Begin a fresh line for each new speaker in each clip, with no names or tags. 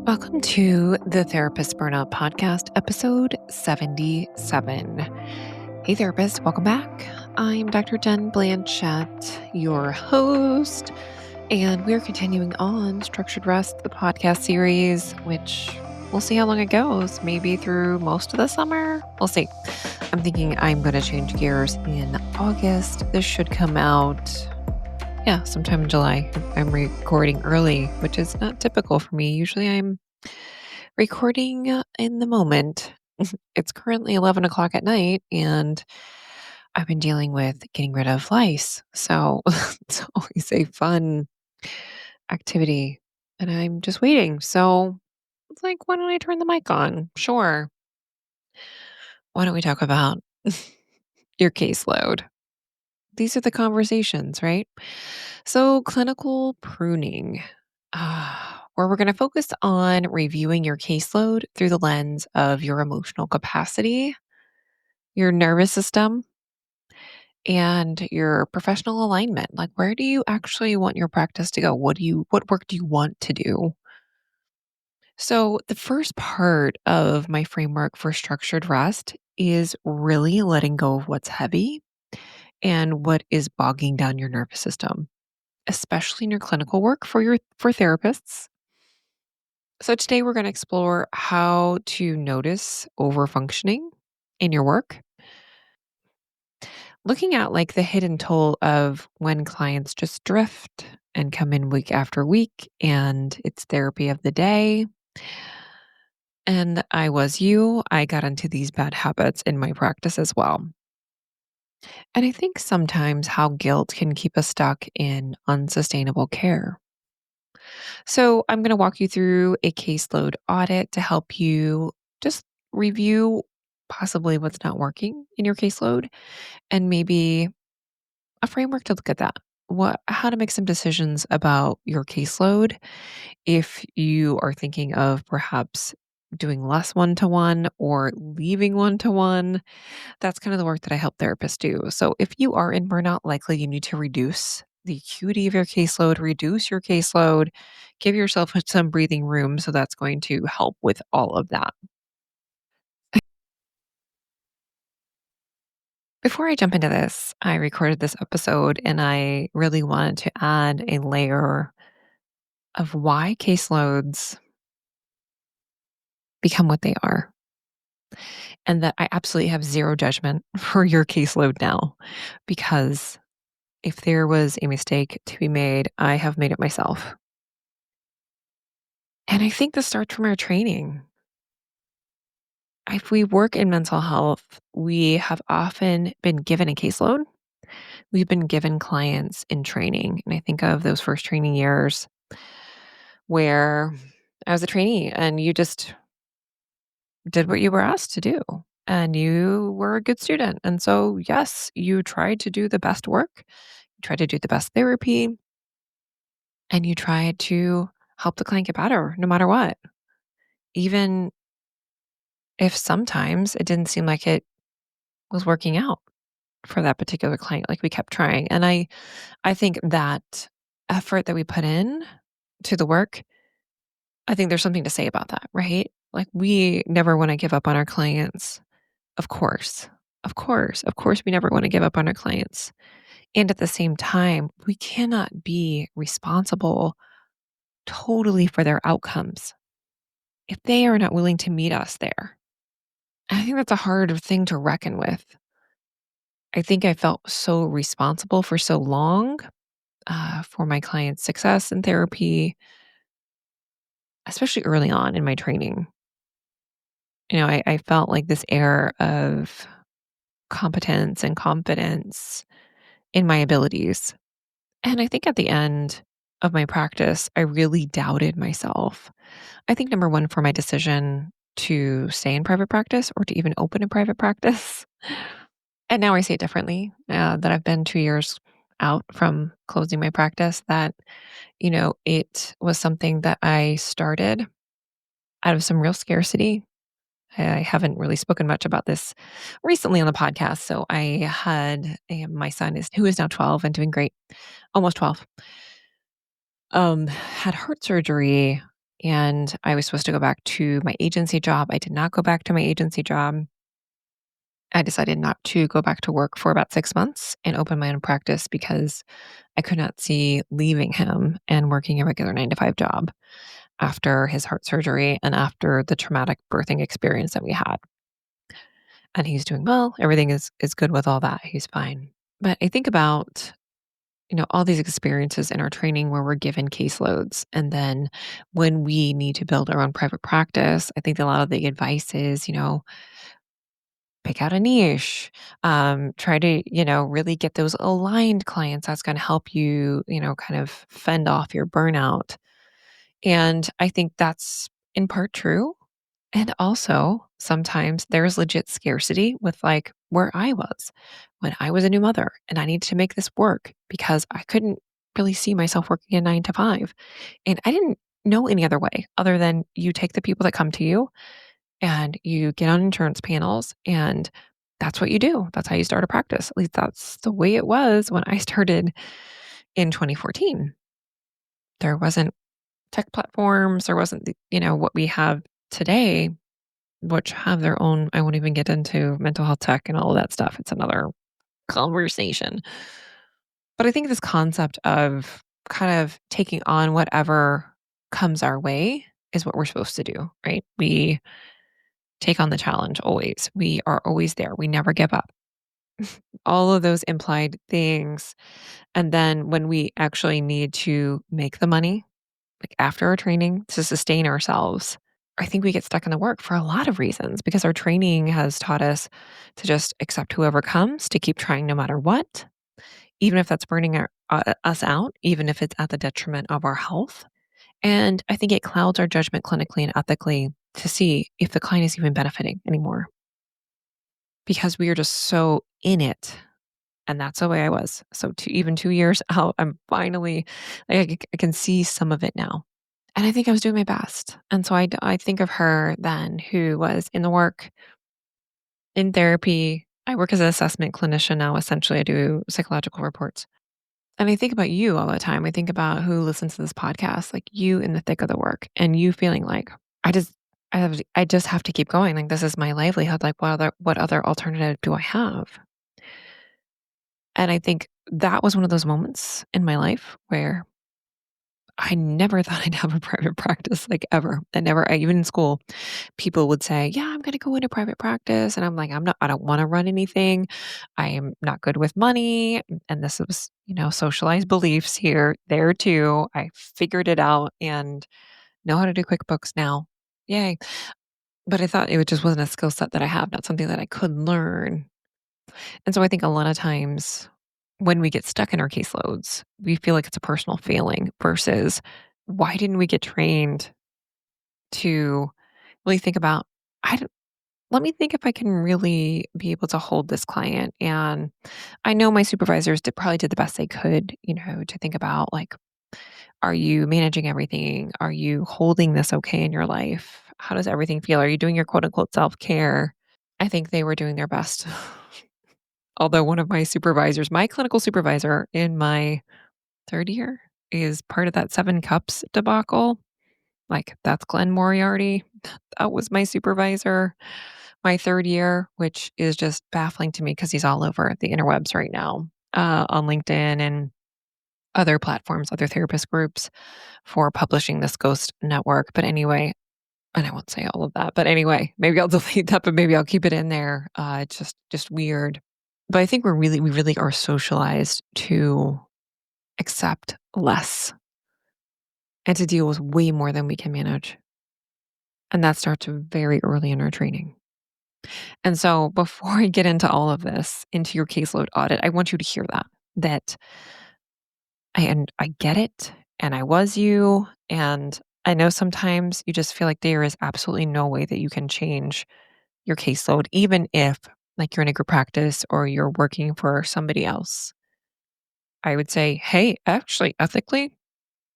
Welcome to the Therapist Burnout Podcast, episode 77. Hey, therapist, welcome back. I'm Dr. Jen Blanchett, your host, and we're continuing on Structured Rest, the podcast series, which we'll see how long it goes, maybe through most of the summer. We'll see. I'm thinking I'm going to change gears in August. This should come out sometime in July. I'm recording early, which is not typical for me. Usually I'm recording in the moment. It's currently 11 o'clock at night, and I've been dealing with getting rid of lice. So it's always a fun activity, and I'm just waiting. So it's like, why don't I turn the mic on? Sure. Why don't we talk about your caseload? These are the conversations, right? So, clinical pruning, where we're going to focus on reviewing your caseload through the lens of your emotional capacity, your nervous system, and your professional alignment. Like, where do you actually want your practice to go? What work do you want to do? So, the first part of my framework for structured rest is really letting go of what's heavy and what is bogging down your nervous system, especially in your clinical work for therapists. So today we're going to explore how to notice overfunctioning in your work, looking at like the hidden toll of when clients just drift and come in week after week and it's therapy of the day. And I got into these bad habits in my practice as well. And I think sometimes how guilt can keep us stuck in unsustainable care. So, I'm going to walk you through a caseload audit to help you just review possibly what's not working in your caseload and maybe a framework to look at that. How to make some decisions about your caseload if you are thinking of perhaps doing less one to one or leaving one to one. That's kind of the work that I help therapists do. So if you are in burnout, likely you need to reduce the acuity of your caseload, reduce your caseload, give yourself some breathing room. So that's going to help with all of that. Before I jump into this, I recorded this episode and I really wanted to add a layer of why caseloads become what they are. And that I absolutely have zero judgment for your caseload now, because if there was a mistake to be made, I have made it myself. And I think this starts from our training. If we work in mental health, we have often been given a caseload. We've been given clients in training. And I think of those first training years where I was a trainee and you just did what you were asked to do. And you were a good student. And so, yes, you tried to do the best work, you tried to do the best therapy, and you tried to help the client get better no matter what. Even if sometimes it didn't seem like it was working out for that particular client, like we kept trying. And I think that effort that we put in to the work, I think there's something to say about that, right? Like we never want to give up on our clients. Of course. Of course, we never want to give up on our clients. And at the same time, we cannot be responsible totally for their outcomes if they are not willing to meet us there. I think that's a hard thing to reckon with. I think I felt so responsible for so long for my clients' success in therapy, especially early on in my training. I felt like this air of competence and confidence in my abilities. And I think at the end of my practice, I really doubted myself. I think number one for my decision to stay in private practice or to even open a private practice. And now I see it differently, that I've been 2 years out from closing my practice, that, it was something that I started out of some real scarcity. I haven't really spoken much about this recently on the podcast. So I had my son who is now 12 and doing great, almost 12, had heart surgery and I was supposed to go back to my agency job. I did not go back to my agency job. I decided not to go back to work for about 6 months and open my own practice because I could not see leaving him and working a regular 9 to 5 job after his heart surgery and after the traumatic birthing experience that we had. And he's doing well. Everything is good with all that. He's fine. But I think about, all these experiences in our training where we're given caseloads. And then when we need to build our own private practice, I think a lot of the advice is, pick out a niche, try to, really get those aligned clients. That's going to help you, kind of fend off your burnout. And I think that's in part true. And also, sometimes there's legit scarcity with like where I was when I was a new mother and I needed to make this work because I couldn't really see myself working a 9 to 5. And I didn't know any other way other than you take the people that come to you and you get on insurance panels, and that's what you do. That's how you start a practice. At least that's the way it was when I started in 2014. There wasn't tech platforms, there wasn't what we have today, which have their own. I won't even get into mental health tech and all of that stuff. It's another conversation. But I think this concept of kind of taking on whatever comes our way is what we're supposed to do, right? We take on the challenge always. We are always there. We never give up. All of those implied things. And then when we actually need to make the money, like after our training to sustain ourselves, I think we get stuck in the work for a lot of reasons because our training has taught us to just accept whoever comes, to keep trying no matter what, even if that's burning us out, even if it's at the detriment of our health. And I think it clouds our judgment clinically and ethically to see if the client is even benefiting anymore because we are just so in it. And that's the way I was. So even 2 years out, I'm finally, like, I can see some of it now. And I think I was doing my best. And so I think of her then who was in the work, in therapy. I work as an assessment clinician now. Essentially, I do psychological reports. And I think about you all the time. I think about who listens to this podcast, like you in the thick of the work and you feeling like, I just, I just have to keep going. Like this is my livelihood. Like what other alternative do I have? And I think that was one of those moments in my life where I never thought I'd have a private practice, like, ever. Even in school, people would say, "Yeah, I'm gonna go into private practice." And I'm like, I don't wanna run anything. I am not good with money." And this was, socialized beliefs there too. I figured it out and know how to do QuickBooks now. Yay. But I thought it just wasn't a skill set that I have, not something that I could learn. And so I think a lot of times when we get stuck in our caseloads, we feel like it's a personal failing versus why didn't we get trained to really think about, I don't, let me think if I can really be able to hold this client. And I know my supervisors probably did the best they could, to think about like, are you managing everything? Are you holding this okay in your life? How does everything feel? Are you doing your quote unquote self care? I think they were doing their best. Although one of my supervisors, my clinical supervisor in my 3rd year, is part of that 7 cups debacle. Like, that's Glenn Moriarty. That was my supervisor my 3rd year, which is just baffling to me because he's all over the interwebs right now, on LinkedIn and other platforms, other therapist groups for publishing this ghost network. But anyway, and I won't say all of that, but anyway, maybe I'll delete that, but maybe I'll keep it in there. It's just weird. But I think we really are socialized to accept less and to deal with way more than we can manage. And that starts very early in our training. And so before I get into all of this, into your caseload audit, I want you to hear that I get it. And I was you. And I know sometimes you just feel like there is absolutely no way that you can change your caseload, even if like you're in a group practice or you're working for somebody else. I would say, hey, actually, ethically,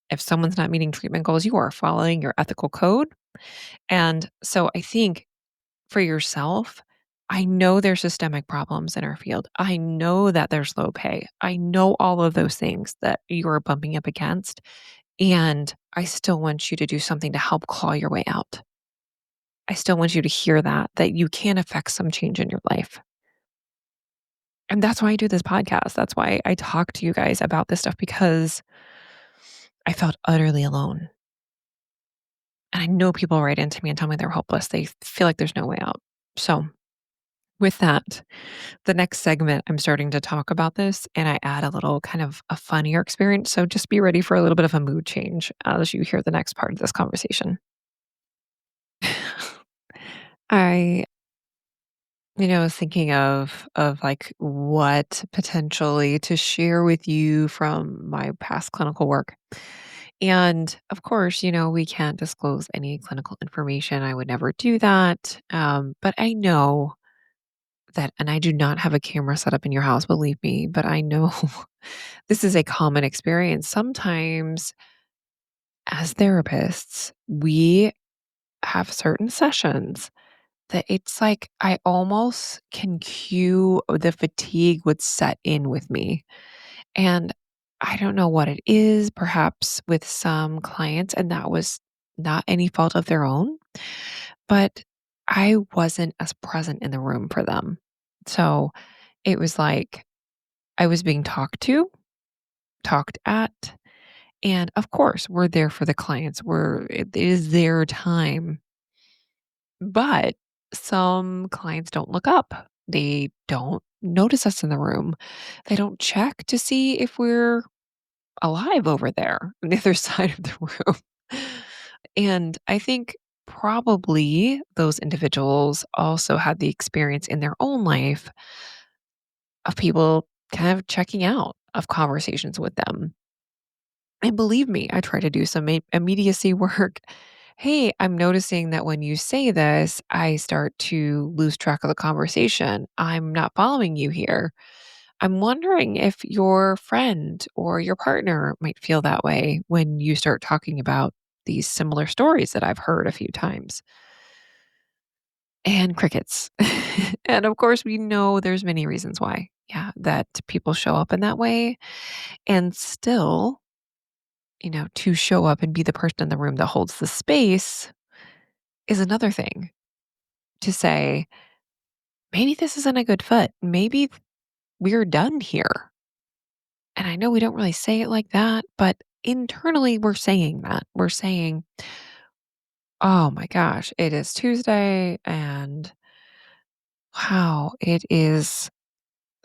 if someone's not meeting treatment goals, you are following your ethical code. And so I think for yourself, I know there's systemic problems in our field. I know that there's low pay. I know all of those things that you are bumping up against. And I still want you to do something to help claw your way out. I still want you to hear that you can affect some change in your life. And that's why I do this podcast. That's why I talk to you guys about this stuff because I felt utterly alone. And I know people write into me and tell me they're hopeless. They feel like there's no way out. So, with that, the next segment, I'm starting to talk about this and I add a little kind of a funnier experience. So, just be ready for a little bit of a mood change as you hear the next part of this conversation. I was thinking of like what potentially to share with you from my past clinical work. And of course, we can't disclose any clinical information. I would never do that. But I know that, and I do not have a camera set up in your house, believe me, but I know this is a common experience. Sometimes, as therapists, we have certain sessions that it's like I almost can cue the fatigue would set in with me. And I don't know what it is, perhaps with some clients, and that was not any fault of their own, but I wasn't as present in the room for them. So it was like I was being talked to, talked at, and of course, we're there for the clients. It is their time. But some clients don't look up. They don't notice us in the room. They don't check to see if we're alive over there on the other side of the room. And I think probably those individuals also had the experience in their own life of people kind of checking out of conversations with them. And believe me, I try to do some immediacy work. Hey, I'm noticing that when you say this, I start to lose track of the conversation. I'm not following you here. I'm wondering if your friend or your partner might feel that way when you start talking about these similar stories that I've heard a few times. And crickets. And of course, we know there's many reasons why. Yeah, that people show up in that way. And still, to show up and be the person in the room that holds the space is another thing. To say, maybe this isn't a good fit. Maybe we're done here. And I know we don't really say it like that, but internally we're saying that. We're saying, oh my gosh, it is Tuesday and wow, it is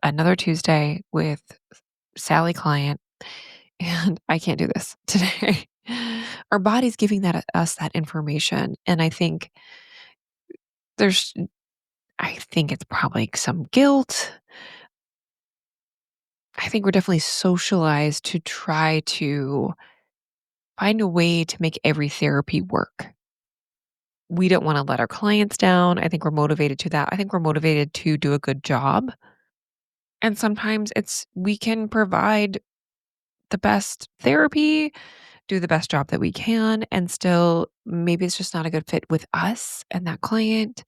another Tuesday with Sally client and I can't do this today. Our body's giving us that information. And there's I think it's probably some guilt. I think we're definitely socialized to try to find a way to make every therapy work. We don't want to let our clients down. I think we're motivated to that. I think we're motivated to do a good job. And sometimes we can provide the best therapy, do the best job that we can, and still maybe it's just not a good fit with us and that client,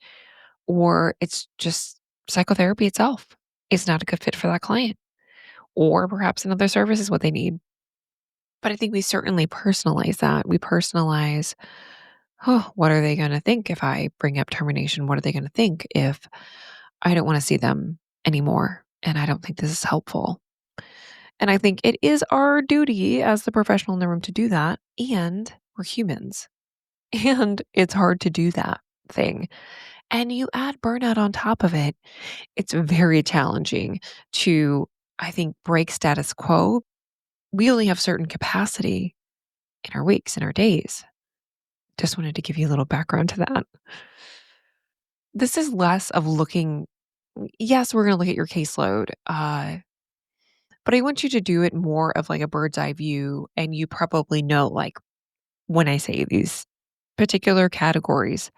or it's just psychotherapy itself. It's not a good fit for that client, or perhaps another service is what they need. But I think we certainly personalize that. We personalize, oh, what are they going to think if I bring up termination? What are they going to think if I don't want to see them anymore? And I don't think this is helpful. And I think it is our duty as the professional in the room to do that. And we're humans. And it's hard to do that thing. And you add burnout on top of it, it's very challenging to, I think, break status quo. We only have certain capacity in our weeks, in our days. Just wanted to give you a little background to that. This is less of looking, yes, we're going to look at your caseload, but I want you to do it more of like a bird's eye view. And you probably know, like, when I say these particular categories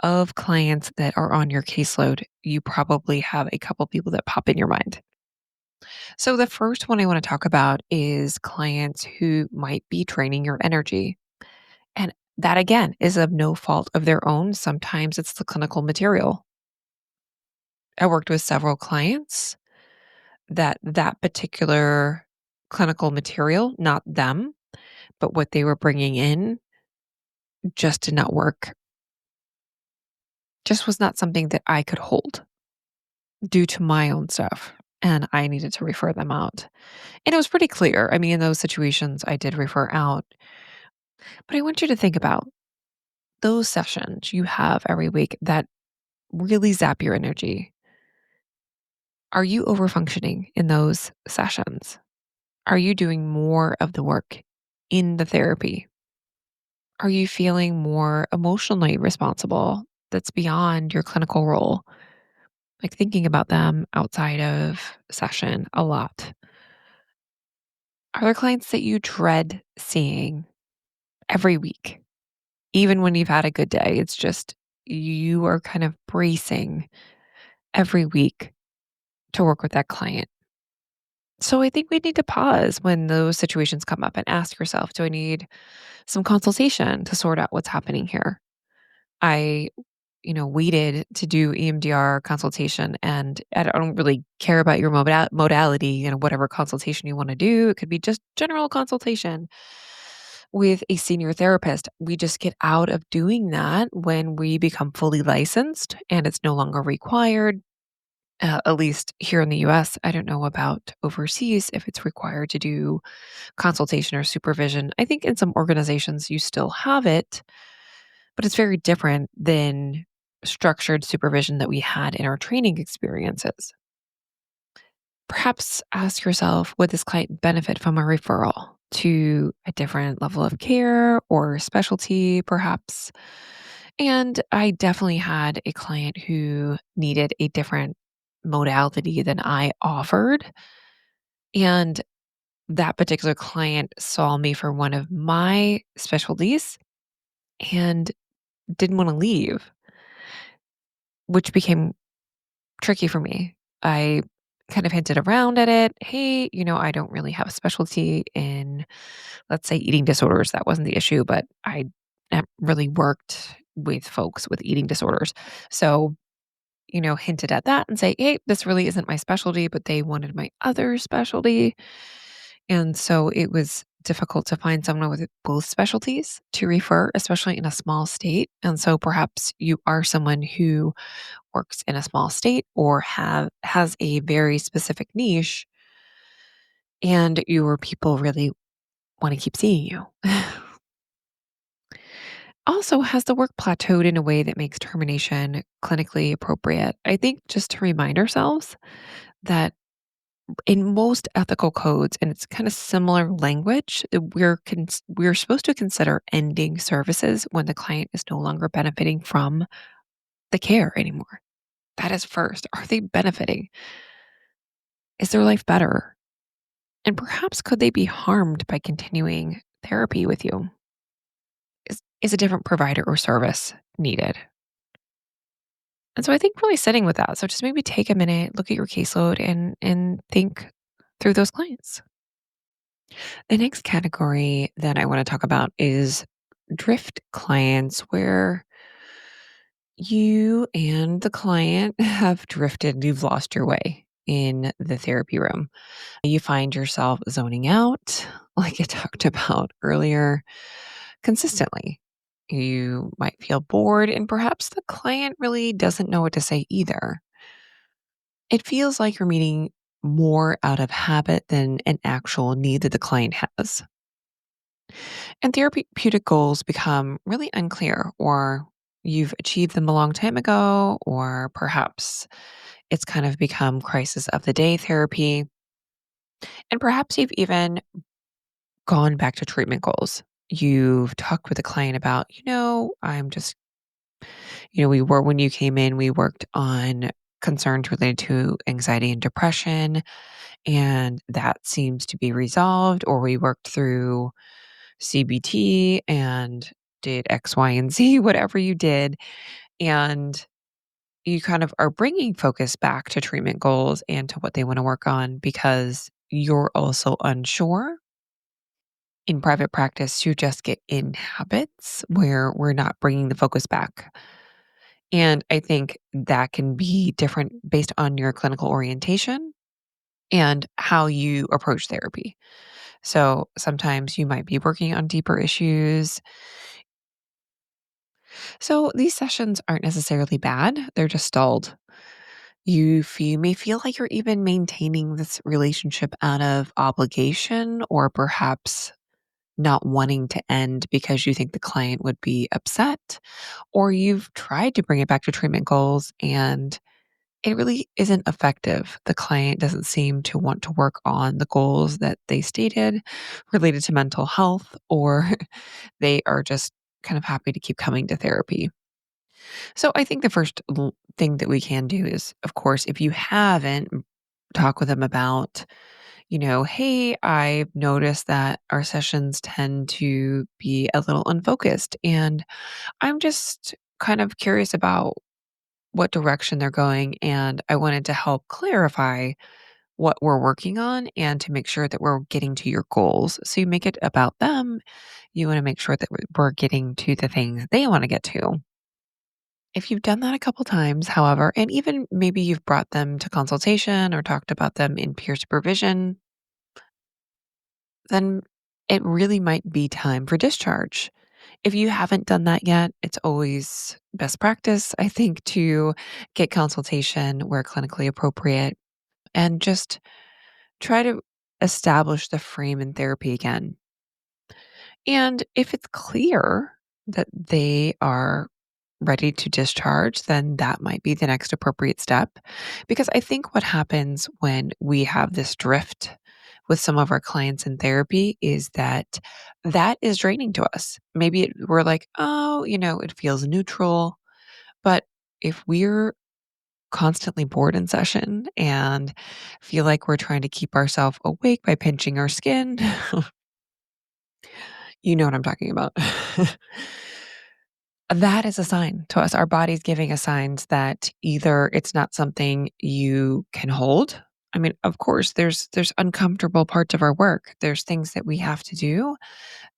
of clients that are on your caseload, you probably have a couple people that pop in your mind. So, the first one I want to talk about is clients who might be draining your energy. And that, again, is of no fault of their own. Sometimes it's the clinical material. I worked with several clients that particular clinical material, not them, but what they were bringing in just did not work, just was not something that I could hold due to my own stuff. And I needed to refer them out. And it was pretty clear. I mean, in those situations, I did refer out. But I want you to think about those sessions you have every week that really zap your energy. Are you overfunctioning in those sessions? Are you doing more of the work in the therapy? Are you feeling more emotionally responsible that's beyond your clinical role? Like thinking about them outside of session a lot. Are there clients that you dread seeing every week, even when you've had a good day? It's just you are kind of bracing every week to work with that client. So I think we need to pause when those situations come up and ask yourself, do I need some consultation to sort out what's happening here? I, waited to do EMDR consultation and I don't really care about your modality, whatever consultation you want to do. It could be just general consultation with a senior therapist. We just get out of doing that when we become fully licensed and it's no longer required. At least here in the US, I don't know about overseas if it's required to do consultation or supervision. I think in some organizations you still have it, but it's very different than structured supervision that we had in our training experiences. Perhaps ask yourself, would this client benefit from a referral to a different level of care or specialty, perhaps? And I definitely had a client who needed a different modality than I offered. And that particular client saw me for one of my specialties and didn't want to leave, which became tricky for me. I kind of hinted around at it. Hey, I don't really have a specialty in, let's say, eating disorders. That wasn't the issue, but I have really worked with folks with eating disorders. So, hinted at that and say, hey, this really isn't my specialty, but they wanted my other specialty. And so it was difficult to find someone with both specialties to refer, especially in a small state. And so perhaps you are someone who works in a small state or has a very specific niche and your people really want to keep seeing you. Also, has the work plateaued in a way that makes termination clinically appropriate? I think just to remind ourselves that in most ethical codes, and it's kind of similar language, we're supposed to consider ending services when the client is no longer benefiting from the care anymore. That is first. Are they benefiting? Is their life better? And perhaps could they be harmed by continuing therapy with you? Is a different provider or service needed? And so I think really sitting with that. So just maybe take a minute, look at your caseload and think through those clients. The next category that I want to talk about is drift clients where you and the client have drifted, you've lost your way in the therapy room. You find yourself zoning out, like I talked about earlier, consistently. You might feel bored, and perhaps the client really doesn't know what to say either. It feels like you're meeting more out of habit than an actual need that the client has. And therapeutic goals become really unclear, or you've achieved them a long time ago, or perhaps it's kind of become crisis of the day therapy. And perhaps you've even gone back to treatment goals. You've talked with the client about, I'm just, when you came in, we worked on concerns related to anxiety and depression, and that seems to be resolved, or we worked through CBT and did X, Y, and Z, whatever you did. And you kind of are bringing focus back to treatment goals and to what they want to work on because you're also unsure. In private practice, you just get in habits where we're not bringing the focus back. And I think that can be different based on your clinical orientation and how you approach therapy. So sometimes you might be working on deeper issues. So these sessions aren't necessarily bad, they're just stalled. You may feel like you're even maintaining this relationship out of obligation or perhaps not wanting to end because you think the client would be upset, or you've tried to bring it back to treatment goals and it really isn't effective. The client doesn't seem to want to work on the goals that they stated related to mental health, or they are just kind of happy to keep coming to therapy. So I think the first thing that we can do is, of course, if you haven't, talk with them about, hey, I've noticed that our sessions tend to be a little unfocused. And I'm just kind of curious about what direction they're going. And I wanted to help clarify what we're working on and to make sure that we're getting to your goals. So you make it about them. You want to make sure that we're getting to the things they want to get to. If you've done that a couple times, however, and even maybe you've brought them to consultation or talked about them in peer supervision, then it really might be time for discharge. If you haven't done that yet, it's always best practice, I think, to get consultation where clinically appropriate and just try to establish the frame in therapy again. And if it's clear that they are ready to discharge, then that might be the next appropriate step. Because I think what happens when we have this drift with some of our clients in therapy is that that is draining to us. Maybe we're like, oh, it feels neutral. But if we're constantly bored in session and feel like we're trying to keep ourselves awake by pinching our skin, you know what I'm talking about. That is a sign to us. Our body's giving us signs that either it's not something you can hold. I mean, of course, there's uncomfortable parts of our work. There's things that we have to do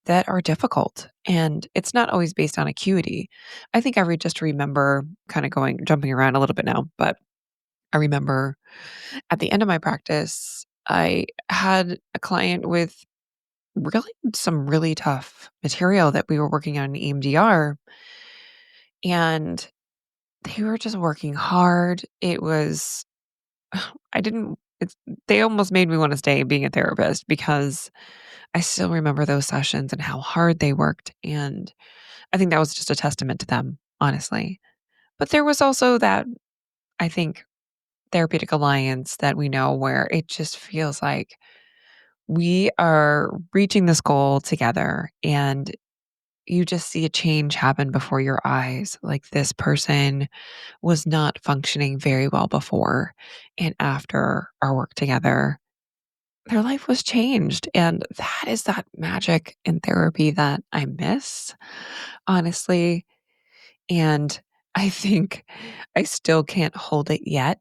that are difficult, and it's not always based on acuity. I think just remember kind of going jumping around a little bit now, but I remember at the end of my practice, I had a client with really some really tough material that we were working on in EMDR, and they were just working hard. It was I didn't it's they almost made me wanna stay being a therapist because I still remember those sessions and how hard they worked, and I think that was just a testament to them, honestly. But there was also that, I think, therapeutic alliance that we know where it just feels like we are reaching this goal together, and you just see a change happen before your eyes. Like, this person was not functioning very well before. And after our work together, their life was changed. And that is that magic in therapy that I miss, honestly. And I think I still can't hold it yet.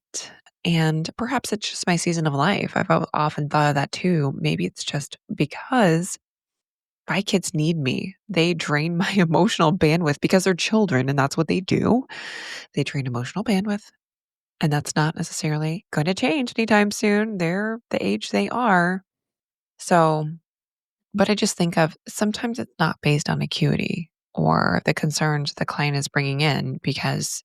And perhaps it's just my season of life. Often thought of that too. Maybe it's just because my kids need me. They drain my emotional bandwidth because they're children and that's what they do. They drain emotional bandwidth. And that's not necessarily going to change anytime soon. They're the age they are. So, but I just think of sometimes it's not based on acuity or the concerns the client is bringing in, because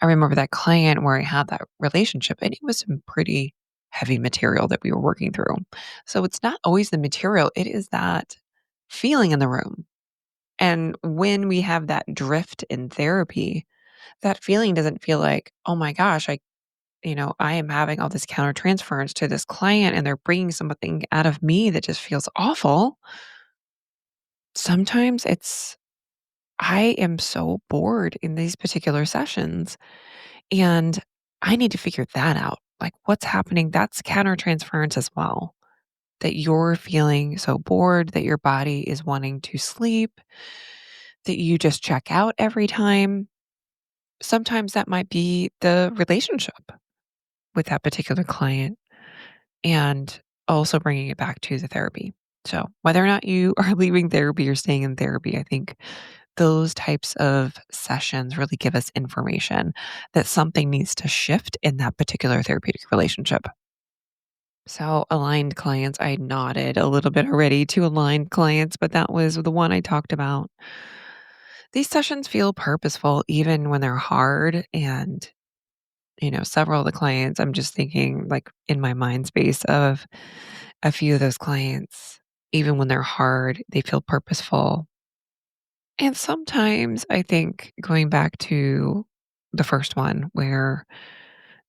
I remember that client where I had that relationship and it was some pretty heavy material that we were working through. So it's not always the material, it is that feeling in the room. And when we have that drift in therapy, that feeling doesn't feel like, oh my gosh, I am having all this countertransference to this client and they're bringing something out of me that just feels awful. Sometimes I am so bored in these particular sessions and I need to figure that out. Like, what's happening? That's countertransference as well. That you're feeling so bored that your body is wanting to sleep, that you just check out every time. Sometimes that might be the relationship with that particular client, and also bringing it back to the therapy. So, whether or not you are leaving therapy or staying in therapy, I think those types of sessions really give us information that something needs to shift in that particular therapeutic relationship. So, aligned clients, I nodded a little bit already to aligned clients, but that was the one I talked about. These sessions feel purposeful even when they're hard. And, several of the clients, I'm just thinking like in my mind space of a few of those clients, even when they're hard, they feel purposeful. And sometimes I think going back to the first one where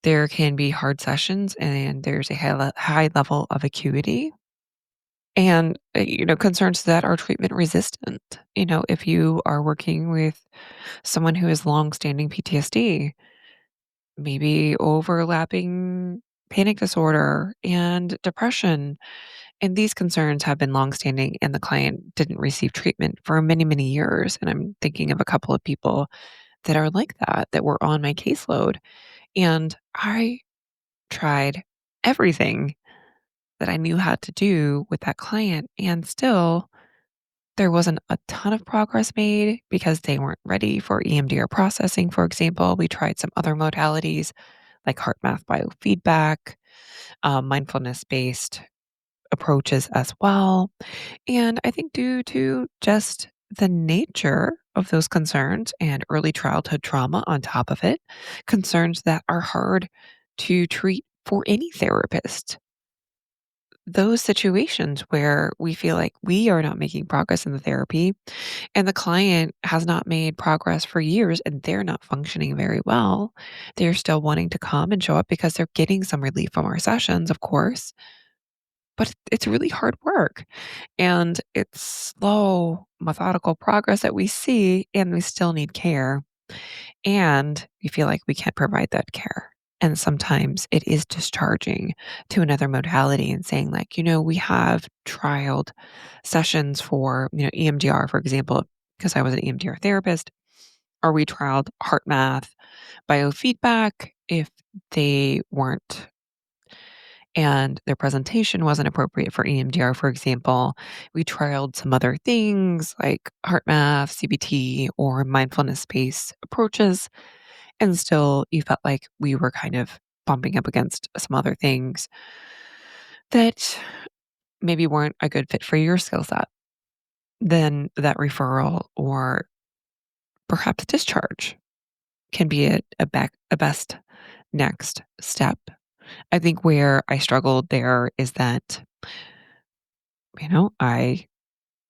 there can be hard sessions and there's a high level of acuity and, concerns that are treatment resistant. If you are working with someone who has long-standing PTSD, maybe overlapping panic disorder and depression, and these concerns have been long-standing and the client didn't receive treatment for many, many years, and I'm thinking of a couple of people that are like that were on my caseload, and I tried everything that I knew how to do with that client, and still there wasn't a ton of progress made because they weren't ready for EMDR processing, for example. We tried some other modalities like heart math biofeedback, mindfulness-based approaches as well. And I think due to just the nature of those concerns and early childhood trauma on top of it, concerns that are hard to treat for any therapist, those situations where we feel like we are not making progress in the therapy and the client has not made progress for years and they're not functioning very well, they're still wanting to come and show up because they're getting some relief from our sessions, of course. But it's really hard work and it's slow, methodical progress that we see, and we still need care. And we feel like we can't provide that care. And sometimes it is discharging to another modality and saying, like, we have trialed sessions for, EMDR, for example, because I was an EMDR therapist, or we trialed heart math, biofeedback if they weren't and their presentation wasn't appropriate for EMDR, for example. We trialed some other things like heart math, CBT, or mindfulness based approaches. And still, you felt like we were kind of bumping up against some other things that maybe weren't a good fit for your skill set. Then that referral or perhaps discharge can be a best next step. I think where I struggled there is that, I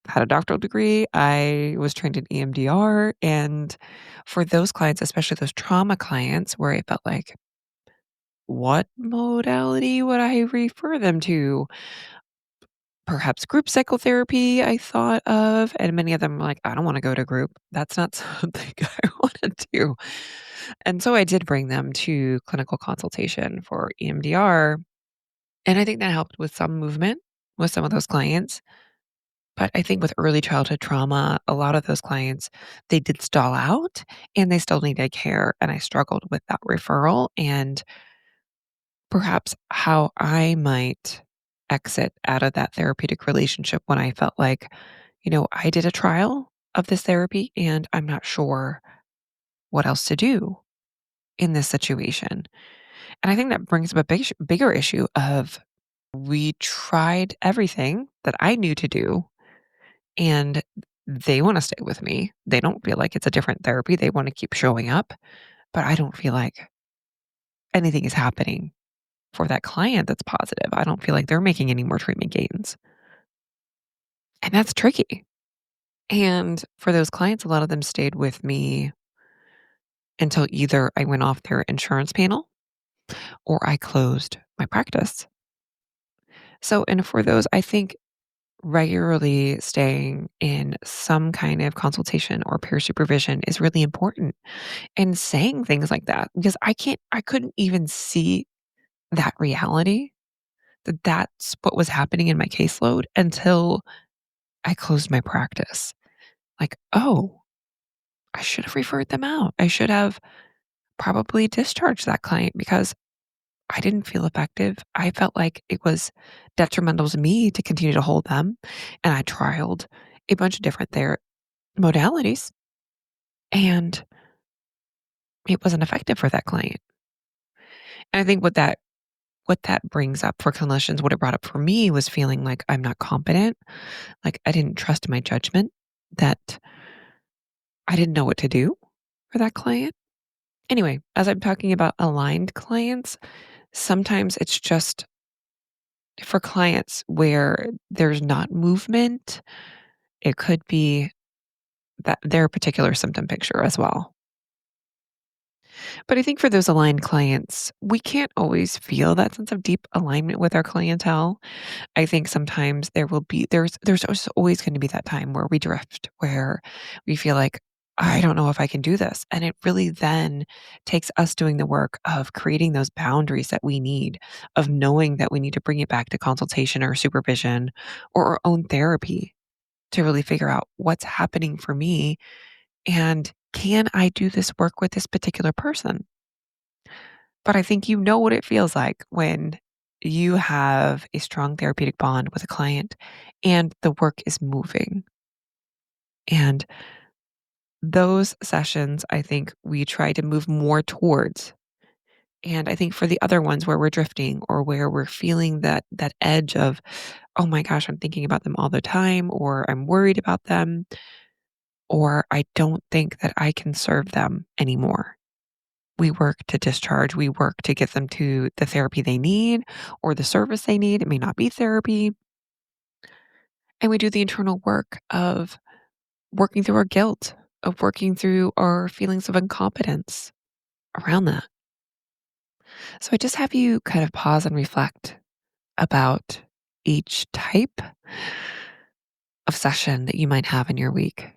had a doctoral degree. I was trained in EMDR. And for those clients, especially those trauma clients, where I felt like, what modality would I refer them to? Perhaps group psychotherapy, I thought of. And many of them were like, I don't want to go to group. That's not something I want to do. And so I did bring them to clinical consultation for EMDR. And I think that helped with some movement with some of those clients. But I think with early childhood trauma, a lot of those clients, they did stall out and they still needed care. And I struggled with that referral and perhaps how I might exit out of that therapeutic relationship when I felt like, I did a trial of this therapy and I'm not sure what else to do in this situation. And I think that brings up a bigger issue of we tried everything that I knew to do and they wanna stay with me. They don't feel like it's a different therapy, they wanna keep showing up, but I don't feel like anything is happening for that client that's positive. I don't feel like they're making any more treatment gains, and that's tricky. And for those clients, a lot of them stayed with me until either I went off their insurance panel or I closed my practice. So and for those, I think regularly staying in some kind of consultation or peer supervision is really important. And saying things like that because I couldn't even see that reality, that that's what was happening in my caseload until I closed my practice. Like, "Oh, I should have referred them out. I should have probably discharged that client because I didn't feel effective. I felt like it was detrimental to me to continue to hold them, and I trialed a bunch of different modalities, and it wasn't effective for that client." And I think what that what that brings up for clinicians, what it brought up for me was feeling like I'm not competent, like I didn't trust my judgment, that I didn't know what to do for that client. Anyway, as I'm talking about aligned clients, sometimes it's just for clients where there's not movement, it could be that their particular symptom picture as well. But I think for those aligned clients, we can't always feel that sense of deep alignment with our clientele. I think sometimes there's just always going to be that time where we drift, where we feel like, I don't know if I can do this. And it really then takes us doing the work of creating those boundaries that we need, of knowing that we need to bring it back to consultation or supervision or our own therapy to really figure out what's happening for me and can I do this work with this particular person? But I think you know what it feels like when you have a strong therapeutic bond with a client and the work is moving. And those sessions, I think we try to move more towards. And I think for the other ones where we're drifting or where we're feeling that edge of, oh my gosh, I'm thinking about them all the time, or I'm worried about them, or I don't think that I can serve them anymore. We work to discharge, we work to get them to the therapy they need or the service they need. It may not be therapy. And we do the internal work of working through our guilt, of working through our feelings of incompetence around that. So I just have you kind of pause and reflect about each type of session that you might have in your week.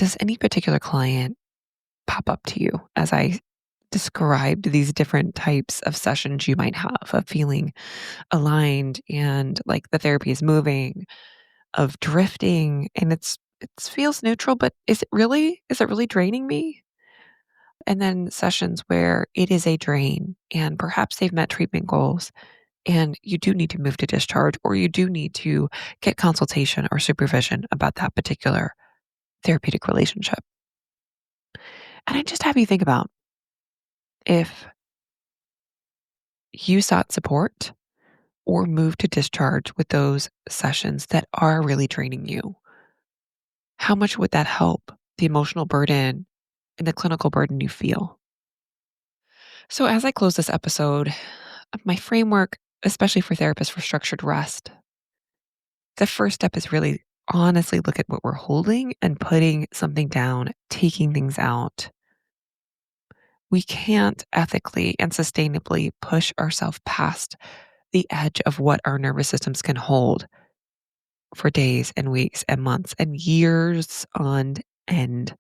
Does any particular client pop up to you as I described these different types of sessions you might have of feeling aligned and like the therapy is moving, of drifting and it feels neutral, but is it really draining me? And then sessions where it is a drain and perhaps they've met treatment goals and you do need to move to discharge or you do need to get consultation or supervision about that particular therapeutic relationship. And I just have you think about if you sought support or move to discharge with those sessions that are really draining you, how much would that help the emotional burden and the clinical burden you feel? So, as I close this episode, my framework, especially for therapists for structured rest, the first step is really honestly look at what we're holding and putting something down, taking things out. We can't ethically and sustainably push ourselves past the edge of what our nervous systems can hold for days and weeks and months and years on end.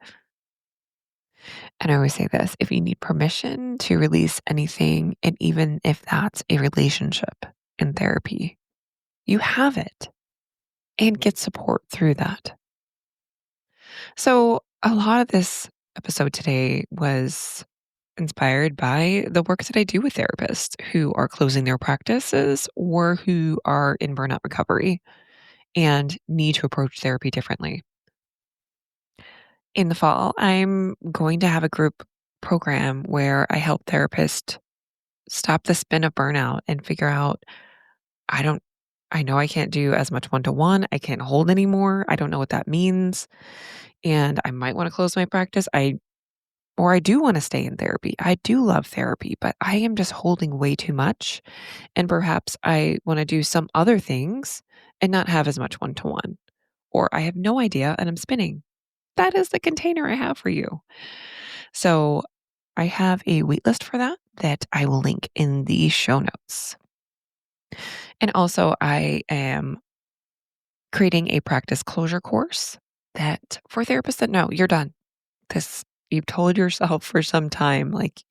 And I always say this, if you need permission to release anything, and even if that's a relationship in therapy, you have it and get support through that. So, a lot of this episode today was inspired by the work that I do with therapists who are closing their practices or who are in burnout recovery and need to approach therapy differently. In the fall, I'm going to have a group program where I help therapists stop the spin of burnout and figure out I don't I know I can't do as much one-to-one. I can't hold anymore. I don't know what that means. And I might want to close my practice. I do want to stay in therapy. I do love therapy, but I am just holding way too much. And perhaps I want to do some other things and not have as much one-to-one. Or I have no idea and I'm spinning. That is the container I have for you. So I have a wait list for that I will link in the show notes. And also, I am creating a practice closure course that for therapists that know you're done. This, you've told yourself for some time, like,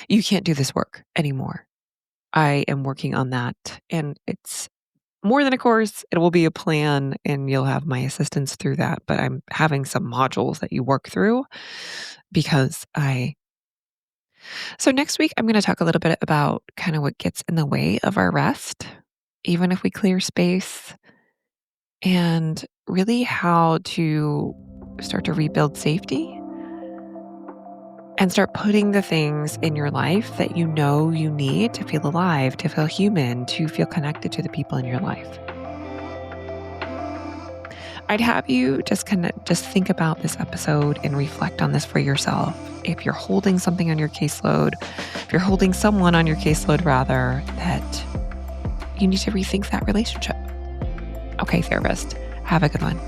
you can't do this work anymore. I am working on that. And it's more than a course, it will be a plan, and you'll have my assistance through that. But I'm having some modules that you work through because I. So, next week, I'm going to talk a little bit about kind of what gets in the way of our rest, even if we clear space and really how to start to rebuild safety and start putting the things in your life that you know you need to feel alive, to feel human, to feel connected to the people in your life. I'd have you just think about this episode and reflect on this for yourself. If you're holding something on your caseload, if you're holding someone on your caseload rather, that you need to rethink that relationship. Okay, therapist, have a good one.